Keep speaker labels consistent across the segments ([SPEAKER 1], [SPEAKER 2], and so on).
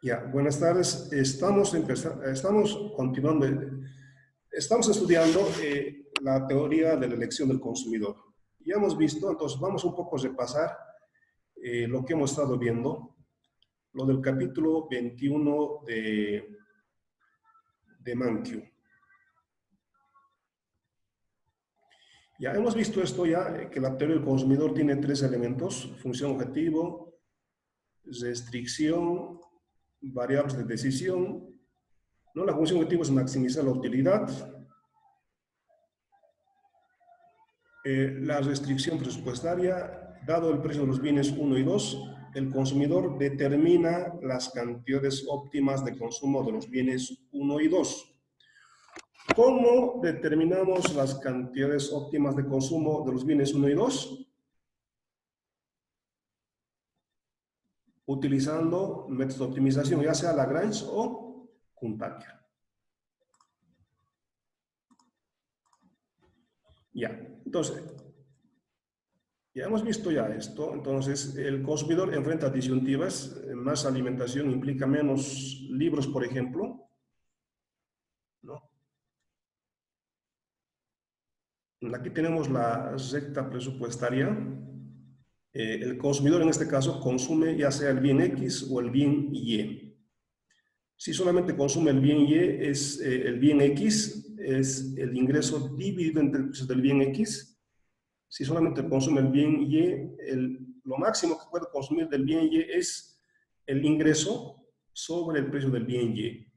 [SPEAKER 1] Ya, buenas tardes. Estamos continuando, estamos estudiando la teoría de la elección del consumidor. Ya hemos visto, entonces vamos un poco a repasar lo que hemos estado viendo, lo del capítulo 21 de Mankiw. Ya hemos visto esto ya, que la teoría del consumidor tiene tres elementos: función objetivo, restricción, variables de decisión. ¿No? La función objetivo es maximizar la utilidad. La restricción presupuestaria, dado el precio de los bienes 1 y 2, el consumidor determina las cantidades óptimas de consumo de los bienes 1 y 2. ¿Cómo determinamos las cantidades óptimas de consumo de los bienes 1 y 2? Utilizando métodos de optimización, ya sea Lagrange o Kuhn-Tucker. Ya, entonces, ya hemos visto ya esto. Entonces, el consumidor enfrenta disyuntivas. Más alimentación implica menos libros, por ejemplo, ¿no? Aquí tenemos la recta presupuestaria. El consumidor en este caso consume ya sea el bien X o el bien Y. Si solamente consume el bien Y, el bien X es el ingreso dividido entre el precio del bien X. Si solamente consume el bien Y, lo máximo que puede consumir del bien Y es el ingreso sobre el precio del bien Y.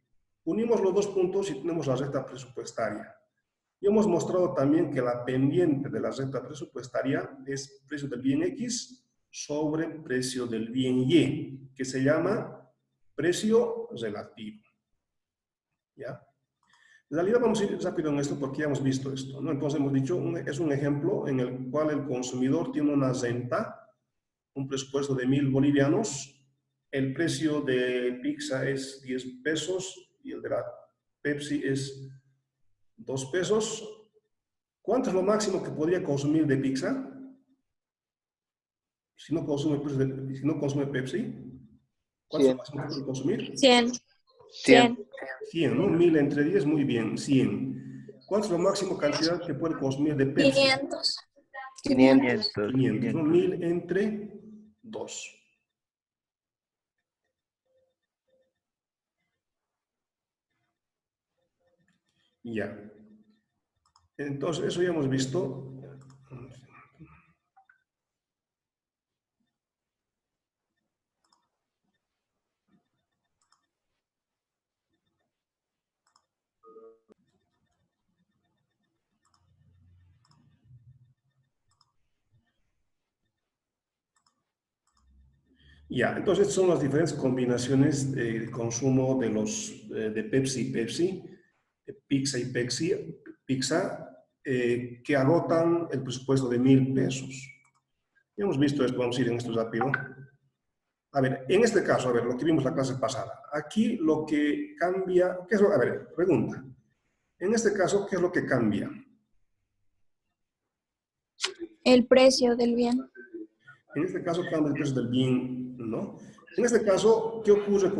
[SPEAKER 1] Unimos los dos puntos y tenemos la recta presupuestaria. Y hemos mostrado también que la pendiente de la recta presupuestaria es precio del bien X sobre precio del bien Y, que se llama precio relativo. ¿Ya? En realidad vamos a ir rápido en esto porque ya hemos visto esto, ¿no? Entonces hemos dicho, es un ejemplo en el cual el consumidor tiene una renta, un presupuesto de 1.000 bolivianos, el precio de pizza es 10 pesos y el de la Pepsi es 2 pesos. ¿Cuánto es lo máximo que podría consumir de pizza? Si no consume Pepsi, ¿cuánto es lo máximo que puede consumir?
[SPEAKER 2] 100.
[SPEAKER 1] 100, ¿no? 1.000 entre 10, muy bien, 100. ¿Cuánto es la máxima cantidad que puede consumir de Pepsi?
[SPEAKER 2] 500.
[SPEAKER 1] 500, ¿no? 1.000 entre 2. Ya. Entonces, eso ya hemos visto. Ya, entonces son las diferentes combinaciones de consumo de Pepsi y Pepsi, pizza y pizza, que agotan el presupuesto de 1.000 pesos. Ya hemos visto esto, vamos a ir en esto rápido. A ver, en este caso, a ver, lo que vimos la clase pasada. Aquí lo que cambia, ¿qué es lo? A ver, pregunta. En este caso, ¿qué es lo que cambia?
[SPEAKER 2] El precio del bien.
[SPEAKER 1] En este caso cambia el precio del bien, ¿no? En este caso, ¿qué ocurre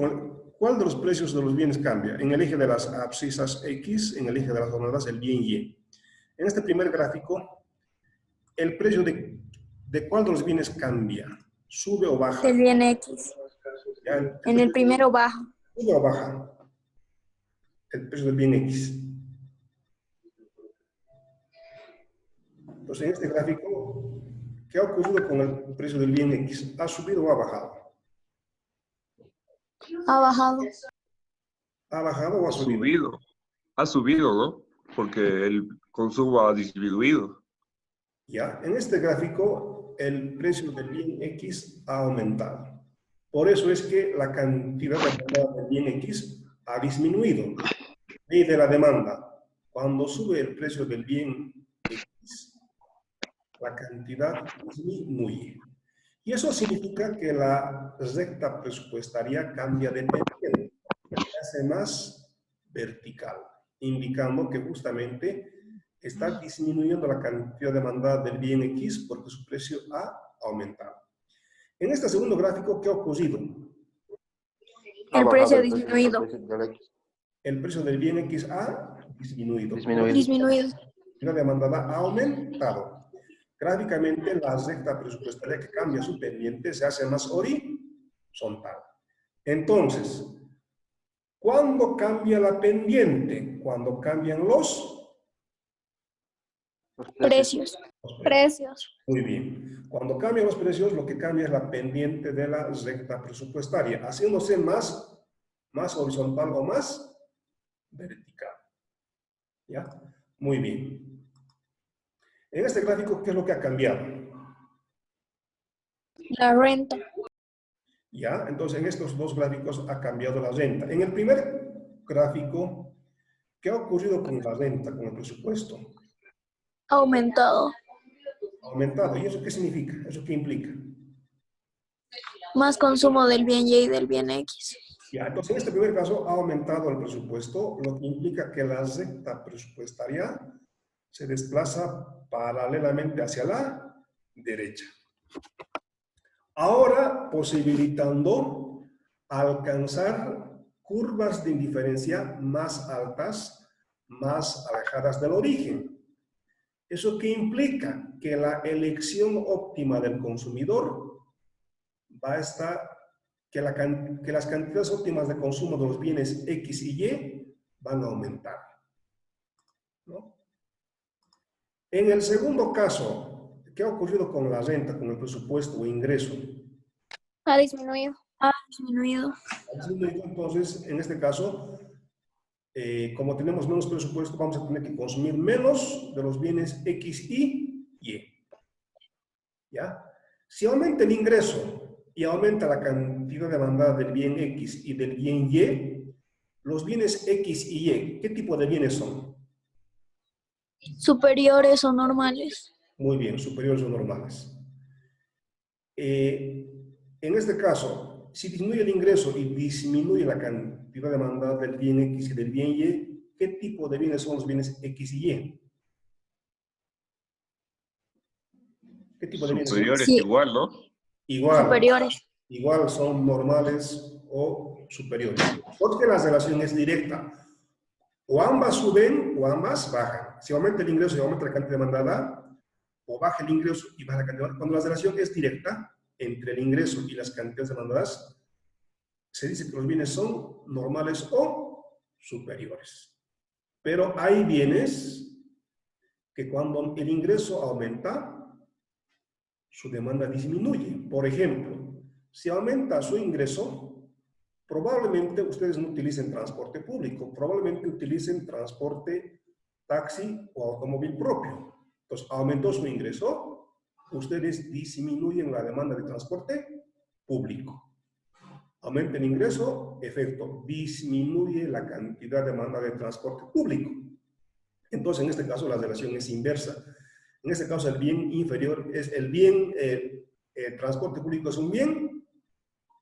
[SPEAKER 1] cuál de los precios de los bienes cambia? En el eje de las abscisas X, en el eje de las jornadas, el bien Y. En este primer gráfico, ¿el precio de cuál de los bienes cambia? ¿Sube o baja?
[SPEAKER 2] Del bien X.
[SPEAKER 1] ¿Ya?
[SPEAKER 2] En el primero baja.
[SPEAKER 1] ¿Sube o baja el precio del bien X? Entonces, en este gráfico, ¿qué ha ocurrido con el precio del bien X? ¿Ha subido o ha bajado?
[SPEAKER 2] Ha bajado.
[SPEAKER 1] ¿Ha bajado o ha subido?
[SPEAKER 3] Ha subido, ¿no? Porque el consumo ha disminuido.
[SPEAKER 1] Ya, en este gráfico, el precio del bien X ha aumentado. Por eso es que la cantidad de del bien X ha disminuido. Ley de la demanda. Cuando sube el precio del bien X, la cantidad disminuye. Y eso significa que la recta presupuestaria cambia de pendiente, se hace más vertical, indicando que justamente está disminuyendo la cantidad demandada del bien X porque su precio ha aumentado. En este segundo gráfico, ¿qué ha ocurrido?
[SPEAKER 2] El precio
[SPEAKER 4] bajado el precio
[SPEAKER 2] disminuido.
[SPEAKER 4] del X.
[SPEAKER 1] El precio del bien X ha disminuido.
[SPEAKER 4] Disminuido.
[SPEAKER 2] Disminuido.
[SPEAKER 1] La demanda ha aumentado. Gráficamente, la recta presupuestaria que cambia su pendiente se hace más horizontal. Entonces, ¿cuándo cambia la pendiente? Cuando cambian los
[SPEAKER 4] Los precios.
[SPEAKER 2] Precios.
[SPEAKER 1] precios.
[SPEAKER 2] Precios.
[SPEAKER 1] Muy bien. Cuando cambian los precios, lo que cambia es la pendiente de la recta presupuestaria, haciéndose más horizontal o más vertical. ¿Ya? Muy bien. En este gráfico, ¿qué es lo que ha cambiado?
[SPEAKER 2] La renta.
[SPEAKER 1] ¿Ya? Entonces, en estos dos gráficos ha cambiado la renta. En el primer gráfico, ¿qué ha ocurrido con la renta, con el presupuesto?
[SPEAKER 2] Aumentado.
[SPEAKER 1] Ha aumentado. ¿Y eso qué significa? ¿Eso qué implica?
[SPEAKER 2] Más consumo del bien Y y del bien X.
[SPEAKER 1] Ya, entonces, en este primer caso ha aumentado el presupuesto, lo que implica que la recta presupuestaria se desplaza paralelamente hacia la derecha. Ahora, posibilitando alcanzar curvas de indiferencia más altas, más alejadas del origen. ¿Eso qué implica? Que la elección óptima del consumidor va a estar, que las cantidades óptimas de consumo de los bienes X y Y van a aumentar, ¿no? En el segundo caso, ¿qué ha ocurrido con la renta, con el presupuesto o ingreso?
[SPEAKER 2] Ha disminuido. Ha disminuido.
[SPEAKER 1] Entonces, en este caso, como tenemos menos presupuesto, vamos a tener que consumir menos de los bienes X y Y. ¿Ya? Si aumenta el ingreso y aumenta la cantidad demandada del bien X y del bien Y, los bienes X y Y, ¿qué tipo de bienes son?
[SPEAKER 2] Superiores o normales.
[SPEAKER 1] Muy bien, superiores o normales. En este caso, si disminuye el ingreso y disminuye la cantidad demandada del bien X y del bien Y, ¿qué tipo de bienes son los bienes X y Y? ¿Qué tipo de bienes son?
[SPEAKER 3] Superiores
[SPEAKER 2] Sí.
[SPEAKER 3] igual, ¿no?
[SPEAKER 1] Igual.
[SPEAKER 2] Superiores.
[SPEAKER 1] Igual son normales o superiores. Porque la relación es directa. O ambas suben o ambas bajan. Si aumenta el ingreso y aumenta la cantidad demandada, o baja el ingreso y baja la cantidad demandada. Cuando la relación es directa entre el ingreso y las cantidades demandadas, se dice que los bienes son normales o superiores. Pero hay bienes que cuando el ingreso aumenta, su demanda disminuye. Por ejemplo, si aumenta su ingreso, probablemente ustedes no utilicen transporte público, probablemente utilicen transporte taxi o automóvil propio. Entonces, aumentó su ingreso, ustedes disminuyen la demanda de transporte público. Aumenta el ingreso, efecto, disminuye la cantidad de demanda de transporte público. Entonces, en este caso, la relación es inversa. En este caso, el bien inferior es el bien, transporte público es un bien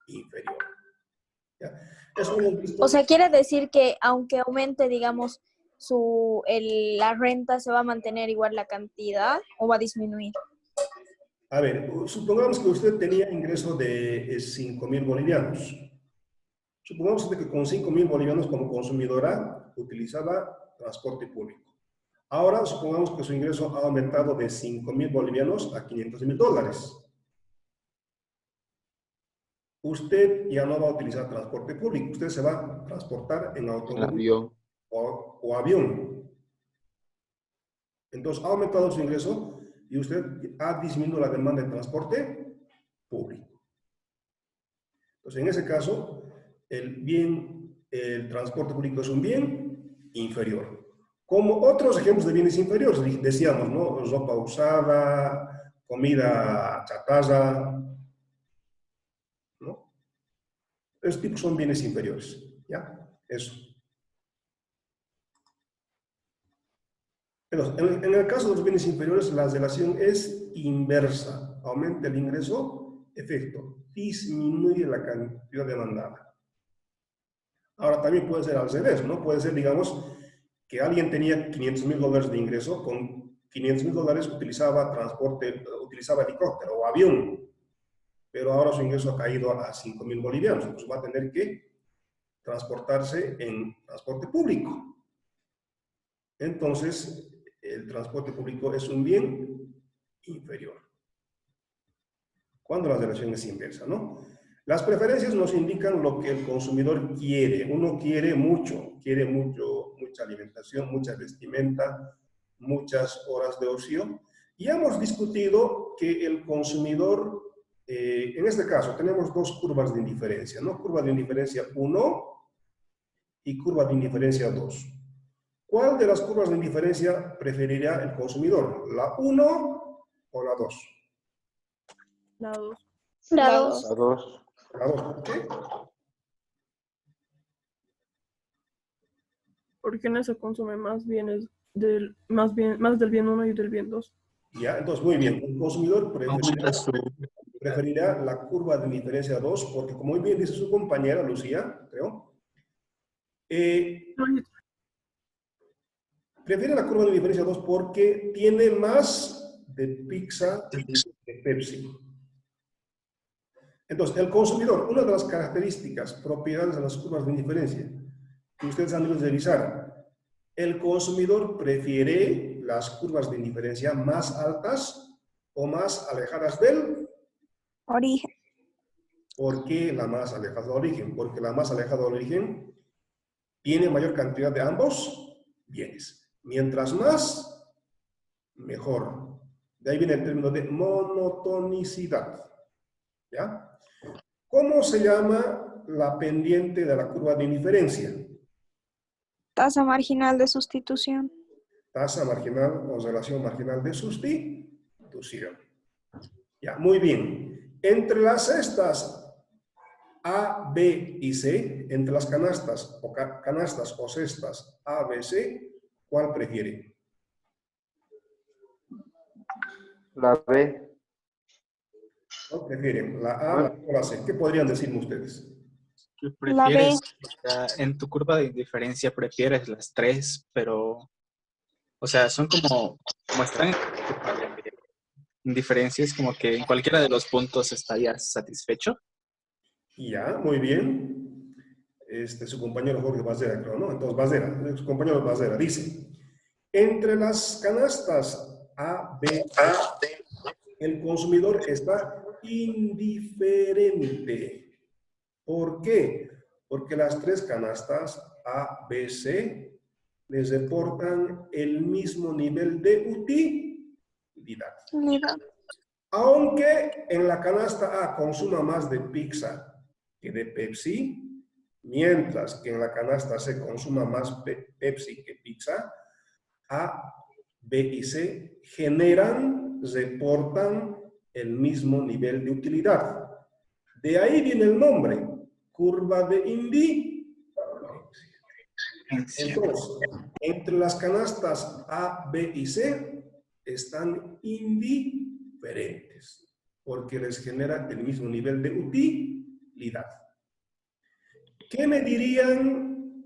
[SPEAKER 1] inferior. ¿Ya? Eso lo hemos visto.
[SPEAKER 2] O sea, quiere decir que aunque aumente, digamos, la renta, ¿se va a mantener igual la cantidad o va a disminuir?
[SPEAKER 1] A ver, supongamos que usted tenía ingreso de 5.000 bolivianos. Supongamos que con 5.000 bolivianos como consumidora utilizaba transporte público. Ahora supongamos que su ingreso ha aumentado de 5.000 bolivianos a $500.000. Usted ya no va a utilizar transporte público, usted se va a transportar en automóvil
[SPEAKER 4] Avión.
[SPEAKER 1] o avión. Entonces ha aumentado su ingreso y usted ha disminuido la demanda de transporte público. Entonces, en ese caso, el transporte público es un bien inferior. Como otros ejemplos de bienes inferiores, decíamos, ¿no? Ropa usada, comida chatarra, ¿no? Estos tipos son bienes inferiores, ¿ya? Eso. En el caso de los bienes inferiores, la relación es inversa. Aumenta el ingreso, efecto, disminuye la cantidad demandada. Ahora, también puede ser al revés, ¿no? Puede ser, digamos, que alguien tenía $500.000 de ingreso, con $500.000 utilizaba helicóptero o avión, pero ahora su ingreso ha caído a 5.000 bolivianos, entonces va a tener que transportarse en transporte público. Entonces, el transporte público es un bien inferior. Cuando la relación es inversa, ¿no? Las preferencias nos indican lo que el consumidor quiere. Uno quiere mucha alimentación, mucha vestimenta, muchas horas de ocio. Y hemos discutido que el consumidor, en este caso, tenemos dos curvas de indiferencia, ¿no? Curva de indiferencia 1 y curva de indiferencia 2. ¿Cuál de las curvas de indiferencia preferirá el consumidor? ¿La 1 o la 2?
[SPEAKER 4] La 2.
[SPEAKER 2] La
[SPEAKER 4] La
[SPEAKER 2] 2.
[SPEAKER 4] 2.
[SPEAKER 1] La 2, ¿por qué?
[SPEAKER 5] Porque en eso consume más bienes más del bien 1 y del bien 2.
[SPEAKER 1] Ya, entonces, muy bien. El consumidor preferirá la curva de indiferencia 2 porque, como muy bien dice su compañera Lucía, creo, prefiere la curva de indiferencia 2 porque tiene más de pizza que de Pepsi. Entonces, el consumidor, una de las características, propiedades de las curvas de indiferencia que ustedes han de revisar, el consumidor prefiere las curvas de indiferencia más altas o más alejadas del
[SPEAKER 2] Origen.
[SPEAKER 1] ¿Por qué la más alejada del origen? Porque la más alejada del origen tiene mayor cantidad de ambos bienes. Mientras más, mejor. De ahí viene el término de monotonicidad. ¿Ya? ¿Cómo se llama la pendiente de la curva de indiferencia?
[SPEAKER 2] Tasa marginal de sustitución.
[SPEAKER 1] Tasa marginal o relación marginal de sustitución. Ya, muy bien. Entre las cestas A, B y C, entre las canastas o cestas A, B, C, ¿cuál prefiere?
[SPEAKER 4] La B.
[SPEAKER 1] ¿Cuál prefieren? ¿La A o la C? ¿Qué podrían decirme ustedes?
[SPEAKER 2] La B.
[SPEAKER 6] Prefieres, o sea, en tu curva de indiferencia prefieres las tres, pero, o sea, son como están en curva de indiferencia, es como que en cualquiera de los puntos estarías satisfecho.
[SPEAKER 1] Ya, muy bien. Su compañero Jorge Basera, creo, ¿no? Entonces, Basera, su compañero Basera dice, entre las canastas A, B, C, el consumidor está indiferente. ¿Por qué? Porque las tres canastas A, B, C les reportan el mismo nivel de utilidad. Aunque en la canasta A consuma más de pizza que de Pepsi, mientras que en la canasta C consuma más Pepsi que pizza, A, B y C reportan el mismo nivel de utilidad. De ahí viene el nombre, curva de indiferencia. Entonces, entre las canastas A, B y C están indiferentes, porque les genera el mismo nivel de utilidad. ¿Qué me dirían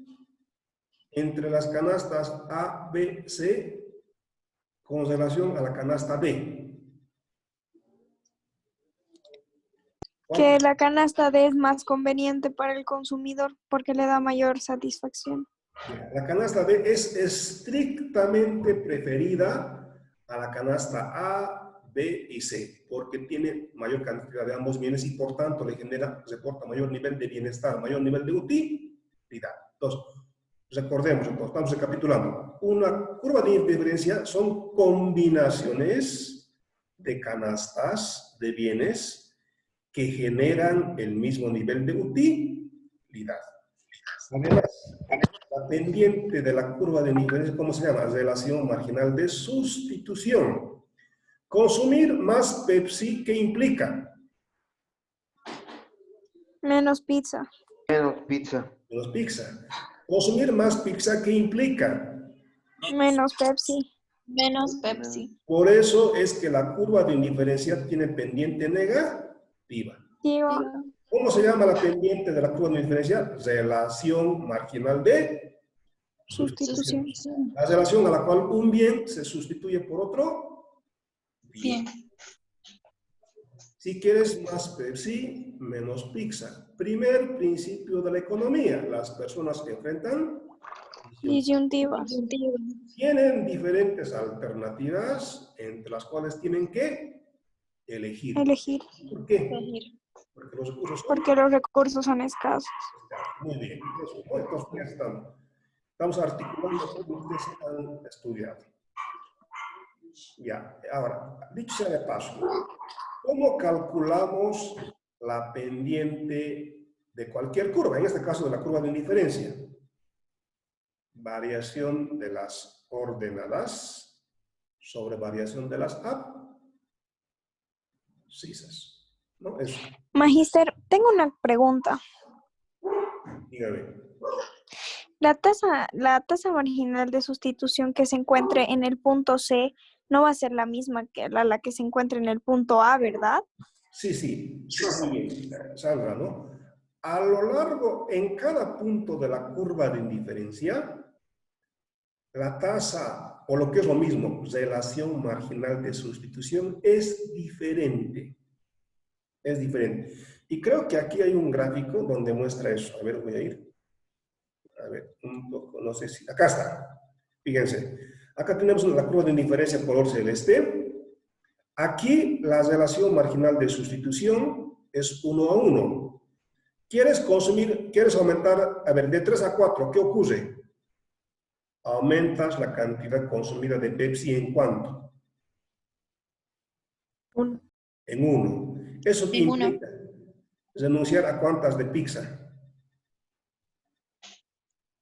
[SPEAKER 1] entre las canastas A, B, C con relación a la canasta D?
[SPEAKER 2] Que la canasta D es más conveniente para el consumidor porque le da mayor satisfacción.
[SPEAKER 1] La canasta D es estrictamente preferida a la canasta A, B y C, porque tiene mayor cantidad de ambos bienes y por tanto reporta mayor nivel de bienestar, mayor nivel de utilidad. Entonces, recordemos, estamos recapitulando. Una curva de indiferencia son combinaciones de canastas de bienes que generan el mismo nivel de utilidad. Además, la pendiente de la curva de indiferencia, ¿cómo se llama? Relación marginal de sustitución. Consumir más Pepsi, ¿qué implica?
[SPEAKER 2] Menos pizza.
[SPEAKER 4] Menos pizza.
[SPEAKER 1] Menos pizza. Consumir más pizza, ¿qué implica?
[SPEAKER 2] Menos Pepsi.
[SPEAKER 7] Menos Pepsi.
[SPEAKER 1] Por eso es que la curva de indiferencia tiene pendiente negativa. ¿Cómo se llama la pendiente de la curva de indiferencia? Relación marginal de
[SPEAKER 2] Sustitución.
[SPEAKER 1] La relación a la cual un bien se sustituye por otro bien. Si quieres más Pepsi, menos pizza. Primer principio de la economía. Las personas que enfrentan
[SPEAKER 2] Disyuntivas.
[SPEAKER 1] tienen diferentes alternativas entre las cuales tienen que elegir.
[SPEAKER 2] Elegir.
[SPEAKER 1] ¿Por qué? Porque los recursos son
[SPEAKER 2] Porque los recursos son escasos.
[SPEAKER 1] muy bien. Eso, ¿no? Entonces, ya estamos articulando lo que ustedes han estudiado. Ya, ahora, dicho sea de paso, ¿cómo calculamos la pendiente de cualquier curva? En este caso, de la curva de indiferencia. Variación de las ordenadas sobre variación de las abscisas. ¿No? Eso.
[SPEAKER 2] Magíster, tengo una pregunta.
[SPEAKER 1] Dígame.
[SPEAKER 2] La tasa marginal de sustitución que se encuentre en el punto C no va a ser la misma que la que se encuentra en el punto A, ¿verdad?
[SPEAKER 1] Sí, muy bien, Sandra, ¿no? A lo largo, en cada punto de la curva de indiferencia, la tasa, o lo que es lo mismo, relación marginal de sustitución, es diferente. Es diferente. Y creo que aquí hay un gráfico donde muestra eso. A ver, voy a ir. A ver, un poco, no sé si... Acá está. Fíjense. Acá tenemos la curva de indiferencia color celeste. Aquí la relación marginal de sustitución es 1 a 1. ¿Quieres consumir, quieres aumentar, a ver, de 3 a 4, ¿qué ocurre? Aumentas la cantidad consumida de Pepsi ¿en cuánto?
[SPEAKER 5] 1.
[SPEAKER 1] En 1. Eso
[SPEAKER 7] En uno.
[SPEAKER 1] implica renunciar a cuántas de pizza.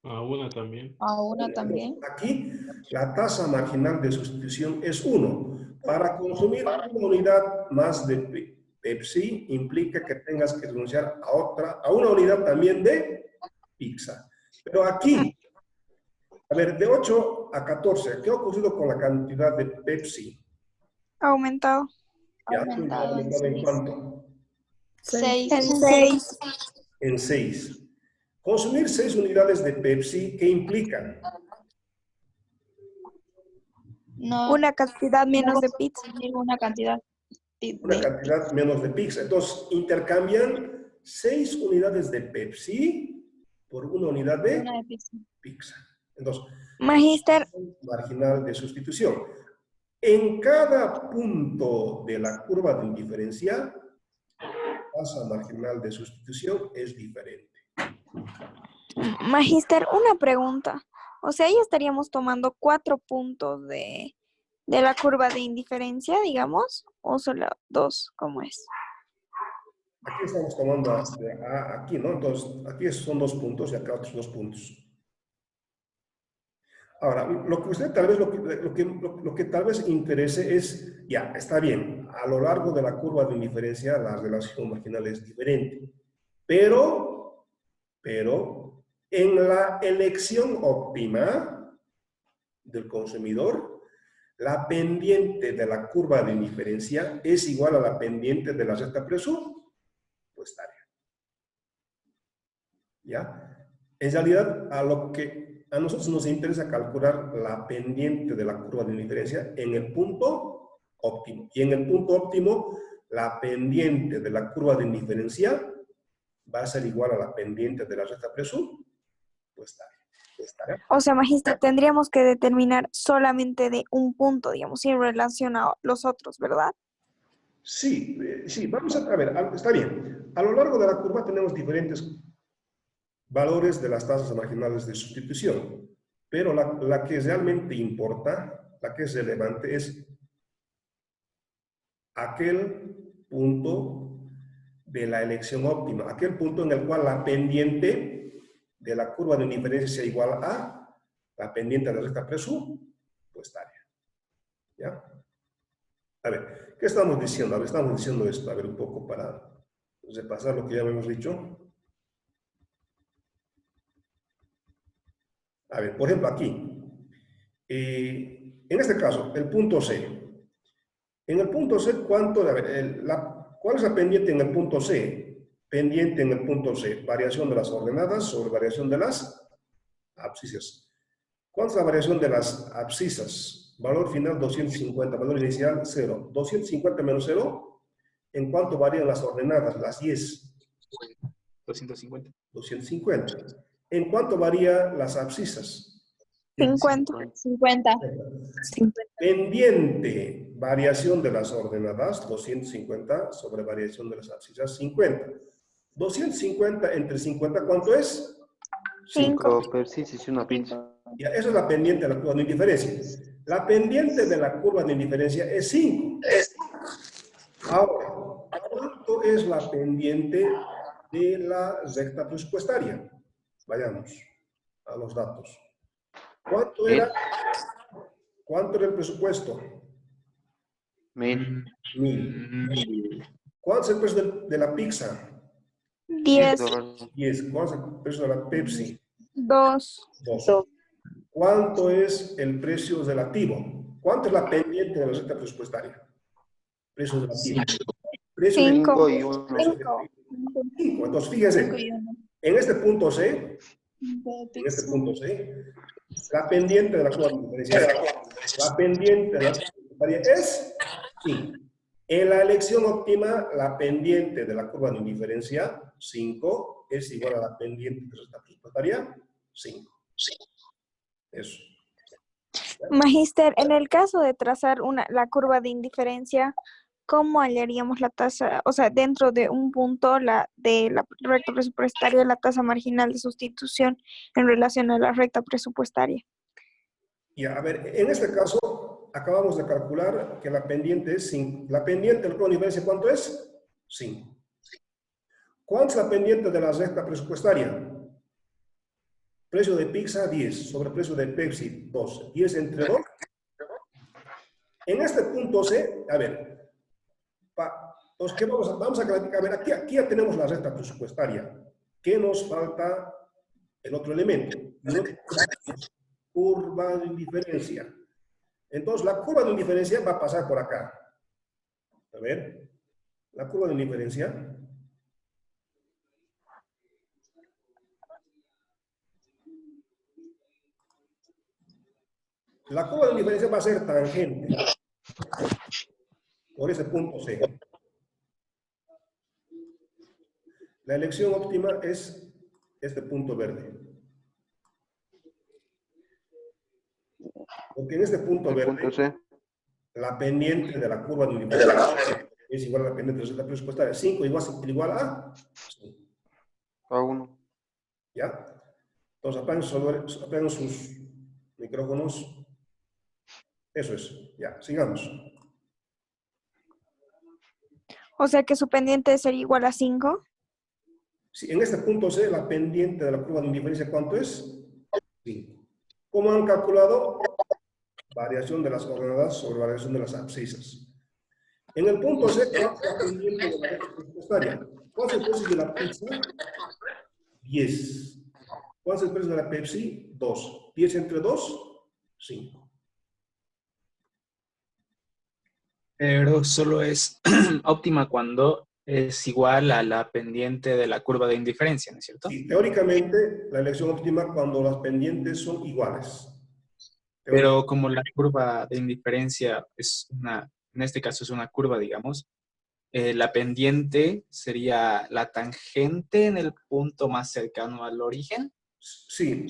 [SPEAKER 8] A una también.
[SPEAKER 7] A una también.
[SPEAKER 1] Aquí la tasa marginal de sustitución es 1. Para consumir una unidad más de Pepsi implica que tengas que renunciar a una unidad también de pizza. Pero aquí, a ver, de 8 a 14, ¿qué ha ocurrido con la cantidad de Pepsi?
[SPEAKER 2] Aumentado.
[SPEAKER 1] ¿Ya?
[SPEAKER 7] Aumentado en
[SPEAKER 1] ¿En
[SPEAKER 7] 6.
[SPEAKER 1] cuánto?
[SPEAKER 7] 6.
[SPEAKER 2] En 6.
[SPEAKER 1] En 6. Consumir 6 unidades de Pepsi, ¿qué implica?
[SPEAKER 7] No,
[SPEAKER 2] Una cantidad menos de pizza.
[SPEAKER 7] una cantidad
[SPEAKER 1] Una cantidad menos de pizza. Entonces, intercambian 6 unidades de Pepsi por una unidad de
[SPEAKER 7] una de pizza.
[SPEAKER 1] pizza. Entonces,
[SPEAKER 2] Magíster,
[SPEAKER 1] marginal de sustitución. En cada punto de la curva de indiferencia, la tasa marginal de sustitución es diferente.
[SPEAKER 2] Magíster, una pregunta. O sea, ya estaríamos tomando 4 puntos de la curva de indiferencia, digamos, o solo 2, ¿cómo es?
[SPEAKER 1] Aquí estamos tomando aquí, ¿no? Entonces, aquí son 2 puntos y acá otros 2 puntos. Ahora, lo que usted tal vez, lo que tal vez interese es, ya, está bien, a lo largo de la curva de indiferencia la relación marginal es diferente, pero en la elección óptima del consumidor, la pendiente de la curva de indiferencia es igual a la pendiente de la recta presupuestaria. ¿Ya? En realidad, a nosotros nos interesa calcular la pendiente de la curva de indiferencia en el punto óptimo. Y en el punto óptimo, la pendiente de la curva de indiferencia va a ser igual a la pendiente de la recta presupuestaria.
[SPEAKER 2] O sea, Magíster, tendríamos que determinar solamente de un punto, digamos, sin relación a los otros, ¿verdad?
[SPEAKER 1] Sí, vamos a ver, está bien. A lo largo de la curva tenemos diferentes valores de las tasas marginales de sustitución, pero la que realmente importa, la que es relevante, es aquel punto de la elección óptima, aquel punto en el cual la pendiente de la curva de indiferencia sea igual a la pendiente de la recta presupuestaria. ¿Ya? A ver, ¿qué estamos diciendo? A ver, estamos diciendo esto, a ver, un poco para repasar lo que ya hemos dicho. A ver, por ejemplo, aquí, en este caso, el punto C. En el punto C, ¿cuál es la pendiente en el punto C? Pendiente en el punto C, variación de las ordenadas sobre variación de las abscisas. ¿Cuál es la variación de las abscisas? Valor final 250, valor inicial 0. 250 menos 0, ¿En cuánto varían las ordenadas, las Y's?
[SPEAKER 6] 250.
[SPEAKER 1] 250. ¿En cuánto varían las abscisas?
[SPEAKER 2] 50.
[SPEAKER 7] 50.
[SPEAKER 1] Pendiente, variación de las ordenadas, 250 sobre variación de las abscisas, 50. 250 entre 50, ¿cuánto es?
[SPEAKER 2] 5.
[SPEAKER 4] 5 persis y una pizza.
[SPEAKER 1] Ya, eso es la pendiente de la curva de indiferencia. La pendiente de la curva de indiferencia es 5. Ahora, ¿cuánto es la pendiente de la recta presupuestaria? Vayamos a los datos. ¿Cuánto era el presupuesto?
[SPEAKER 4] 1000.
[SPEAKER 1] 1000. ¿Cuánto es el precio de la pizza?
[SPEAKER 2] 10.
[SPEAKER 4] $10.
[SPEAKER 1] 10. ¿Cuánto es el precio de la Pepsi?
[SPEAKER 2] 2.
[SPEAKER 1] 2. ¿Cuánto es el precio relativo? ¿Cuánto es la pendiente de la recta presupuestaria? Precio relativo. Precio de
[SPEAKER 2] 5.
[SPEAKER 4] 5 y 1.
[SPEAKER 2] 5.
[SPEAKER 1] 5. Entonces, fíjense,
[SPEAKER 7] 5 y 1.
[SPEAKER 1] en este punto C, la pendiente de la curva de indiferencia, la pendiente de la recta presupuestaria es 5. En la elección óptima, la pendiente de la curva de indiferencia, 5, es igual a la pendiente de la recta presupuestaria, 5. Eso.
[SPEAKER 2] Magíster, en el caso de trazar la curva de indiferencia, ¿cómo hallaríamos la tasa? O sea, dentro de un punto de la recta presupuestaria, la tasa marginal de sustitución en relación a la recta presupuestaria.
[SPEAKER 1] Ya, a ver, en este caso, acabamos de calcular que la pendiente es 5. La pendiente de la curva de indiferencia, ¿cuánto es? 5. ¿Cuánto es la pendiente de la recta presupuestaria? Precio de pizza, 10. Sobre precio de Pepsi, 2. 10 entre 2. En este punto C, a ver, entonces, ¿qué vamos a clarificar? A ver, aquí ya tenemos la recta presupuestaria. ¿Qué nos falta? El otro elemento. Curva de indiferencia. Entonces, la curva de indiferencia va a pasar por acá. A ver, la curva de indiferencia. La curva de indiferencia va a ser tangente por ese punto C. La elección óptima es este punto verde. Porque en este punto
[SPEAKER 4] El
[SPEAKER 1] verde,
[SPEAKER 4] punto C.
[SPEAKER 1] la pendiente de la curva de indiferencia es igual a la pendiente de la recta presupuestaria. 5 igual a 5.
[SPEAKER 4] A 1.
[SPEAKER 1] ¿Ya? Entonces apaguen sus micrófonos. Eso es. Ya, sigamos.
[SPEAKER 2] O sea que su pendiente sería igual a 5.
[SPEAKER 1] Sí, en este punto C, la pendiente de la curva de indiferencia, ¿cuánto es? 5. ¿Cómo han calculado? Variación de las ordenadas sobre variación de las abscisas. En el punto C, ¿cuál es la pendiente de la recta presupuestaria? ¿Cuál es el precio de la pizza? 10. ¿Cuál es el precio de la Pepsi? 2. 10 entre 2, 5.
[SPEAKER 6] Pero solo es óptima cuando es igual a la pendiente de la curva de indiferencia, ¿no es cierto?
[SPEAKER 1] Sí, teóricamente, la elección óptima cuando las pendientes son iguales.
[SPEAKER 6] Pero como la curva de indiferencia es en este caso es una curva, digamos, la pendiente sería la tangente en el punto más cercano al origen.
[SPEAKER 1] Sí,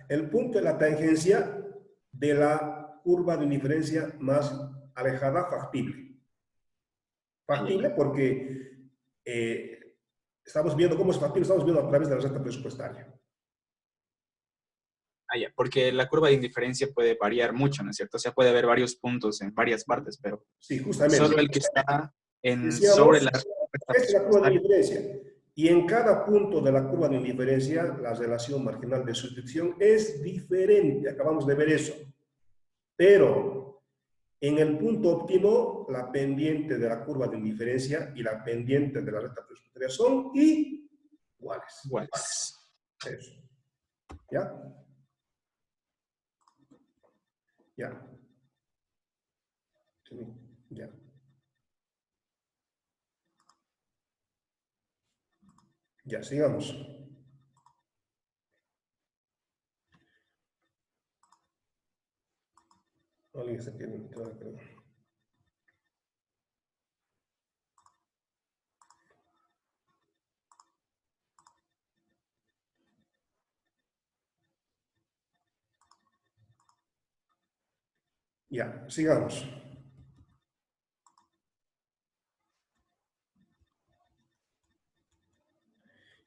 [SPEAKER 1] el punto de la tangencia de la curva de indiferencia más alejada, factible. Factible porque estamos viendo cómo es factible, estamos viendo a través de la recta presupuestaria.
[SPEAKER 6] Ya, porque la curva de indiferencia puede variar mucho, ¿no es cierto? O sea, puede haber varios puntos en varias partes, pero
[SPEAKER 1] sí, justamente.
[SPEAKER 6] solo el que está
[SPEAKER 1] Decíamos,
[SPEAKER 6] sobre la...
[SPEAKER 1] esta es la curva de indiferencia. Y en cada punto de la curva de indiferencia, la relación marginal de sustitución es diferente. Acabamos de ver eso. Pero en el punto óptimo, la pendiente de la curva de indiferencia y la pendiente de la recta presupuestaria son iguales.
[SPEAKER 6] Iguales.
[SPEAKER 1] Eso. ¿Ya? Ya. Sí, ya. Ya, sigamos. Alguien se tiene, creo. Ya, sigamos.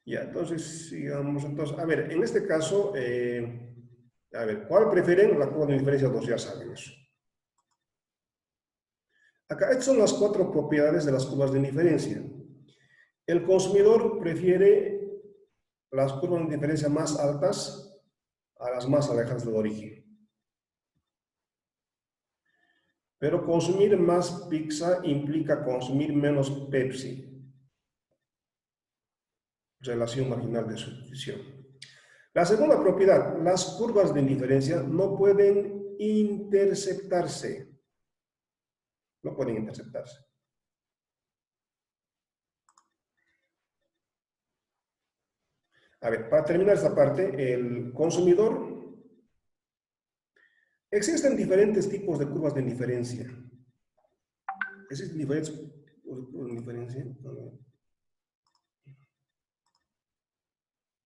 [SPEAKER 1] Ya, entonces, sigamos. Entonces, a ver, en este caso, a ver, ¿cuál prefieren? La curva de diferencia 2, ya saben eso. Acá, estas son las 4 propiedades de las curvas de diferencia. El consumidor prefiere las curvas de diferencia más altas a las más alejadas del origen. Pero consumir más pizza implica consumir menos Pepsi. Relación marginal de sustitución. La segunda propiedad, las curvas de indiferencia no pueden interceptarse. No pueden interceptarse. A ver, para terminar esta parte, el consumidor. Existen diferentes tipos de curvas de indiferencia. Existen diferentes tipos de curvas de indiferencia.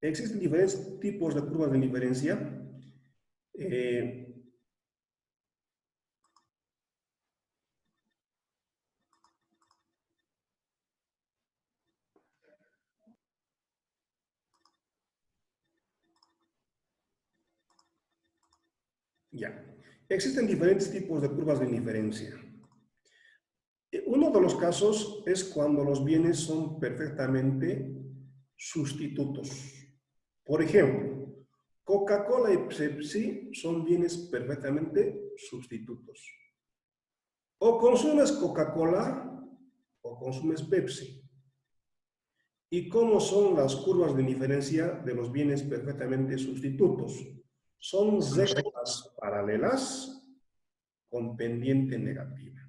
[SPEAKER 1] Existen diferentes tipos de curvas de indiferencia. Ya. Existen diferentes tipos de curvas de indiferencia. Uno de los casos es cuando los bienes son perfectamente sustitutos. Por ejemplo, Coca-Cola y Pepsi son bienes perfectamente sustitutos. O consumes Coca-Cola o consumes Pepsi. ¿Y cómo son las curvas de indiferencia de los bienes perfectamente sustitutos? Son rectas paralelas con pendiente negativa.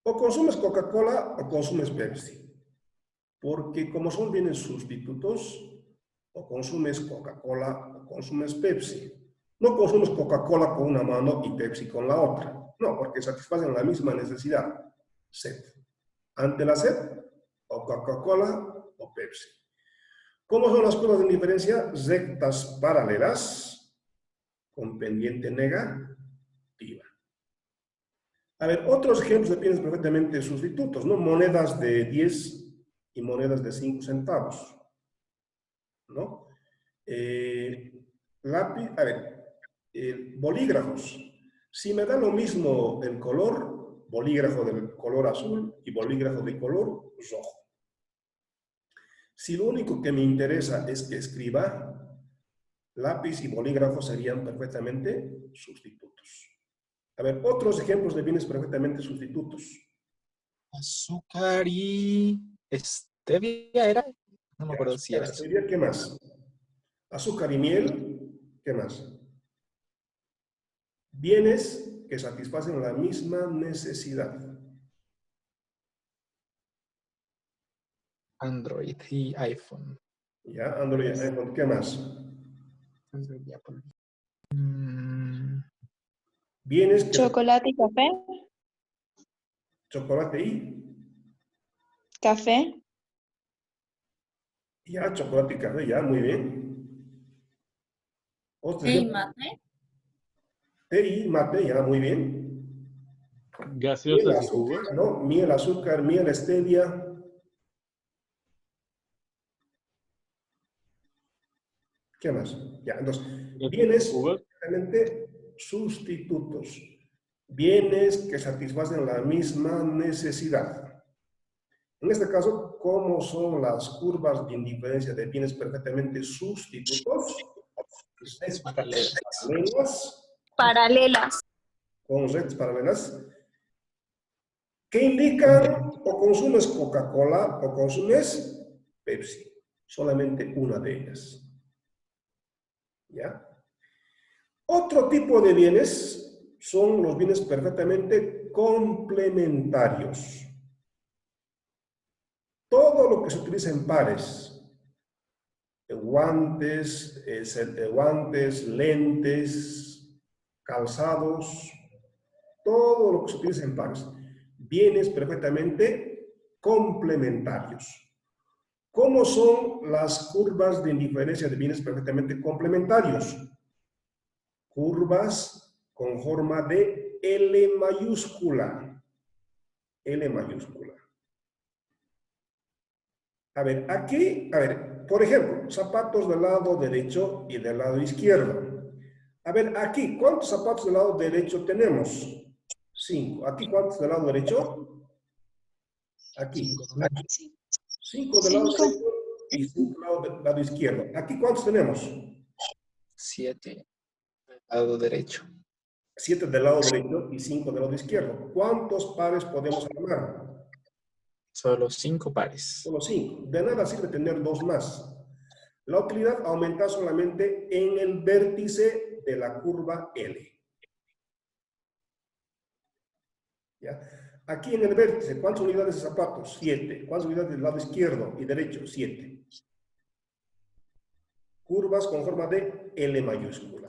[SPEAKER 1] O consumes Coca-Cola o consumes Pepsi. Porque como son bienes sustitutos, o consumes Coca-Cola o consumes Pepsi. No consumes Coca-Cola con una mano y Pepsi con la otra. No, porque satisfacen la misma necesidad. Sed. Ante la sed, o Coca-Cola o Pepsi. ¿Cómo son las curvas de indiferencia? Rectas paralelas con pendiente negativa. A ver, otros ejemplos de bienes perfectamente sustitutos, ¿no? Monedas de 10 y monedas de 5 centavos, ¿no? Bolígrafos. Si me da lo mismo el color, bolígrafo del color azul y bolígrafo de color rojo. Si lo único que me interesa es que escriba, lápiz y bolígrafo serían perfectamente sustitutos. A ver, otros ejemplos de bienes perfectamente sustitutos.
[SPEAKER 6] Azúcar y stevia era. No me acuerdo si era eso.
[SPEAKER 1] ¿Qué más? Azúcar y miel. ¿Qué más? Bienes que satisfacen la misma necesidad.
[SPEAKER 6] Android y iPhone.
[SPEAKER 1] Ya, Android y iPhone. ¿Qué más?
[SPEAKER 6] Android y Apple.
[SPEAKER 1] Bienes que...
[SPEAKER 7] Chocolate y café.
[SPEAKER 1] Chocolate y...
[SPEAKER 7] Café.
[SPEAKER 1] Ya, chocolate y café, ya, muy bien.
[SPEAKER 9] Té y mate.
[SPEAKER 1] Té y mate, ya, muy bien.
[SPEAKER 8] Gaseosas y jugos.
[SPEAKER 1] ¿No? Miel, azúcar, miel, stevia. ¿Qué más? Ya, entonces, bienes realmente sustitutos. Bienes que satisfacen la misma necesidad. En este caso, ¿cómo son las curvas de indiferencia de bienes perfectamente sustitutos? Rectas
[SPEAKER 2] Paralelas.
[SPEAKER 1] Con rectas paralelas. ¿Qué indican? O consumes Coca-Cola o consumes Pepsi. Solamente una de ellas. ¿Ya? Otro tipo de bienes son los bienes perfectamente complementarios. Todo lo que se utiliza en pares, guantes, lentes, calzados, todo lo que se utiliza en pares, bienes perfectamente complementarios. ¿Cómo son las curvas de indiferencia de bienes perfectamente complementarios? Curvas con forma de L mayúscula. L mayúscula. A ver, aquí, por ejemplo, zapatos del lado derecho y del lado izquierdo. A ver, aquí, ¿cuántos zapatos del lado derecho tenemos? 5. ¿Aquí cuántos del lado derecho? Aquí. 5 del lado derecho y 5 del lado izquierdo. ¿Aquí cuántos tenemos?
[SPEAKER 6] 7 del lado derecho.
[SPEAKER 1] 7 del lado derecho y 5 del lado izquierdo. ¿Cuántos pares podemos armar?
[SPEAKER 6] Solo 5 pares.
[SPEAKER 1] Solo 5. De nada sirve tener 2 más. La utilidad aumenta solamente en el vértice de la curva L. ¿Ya? Aquí en el vértice, ¿cuántas unidades de zapatos? 7. ¿Cuántas unidades del lado izquierdo y derecho? 7. Curvas con forma de L mayúscula.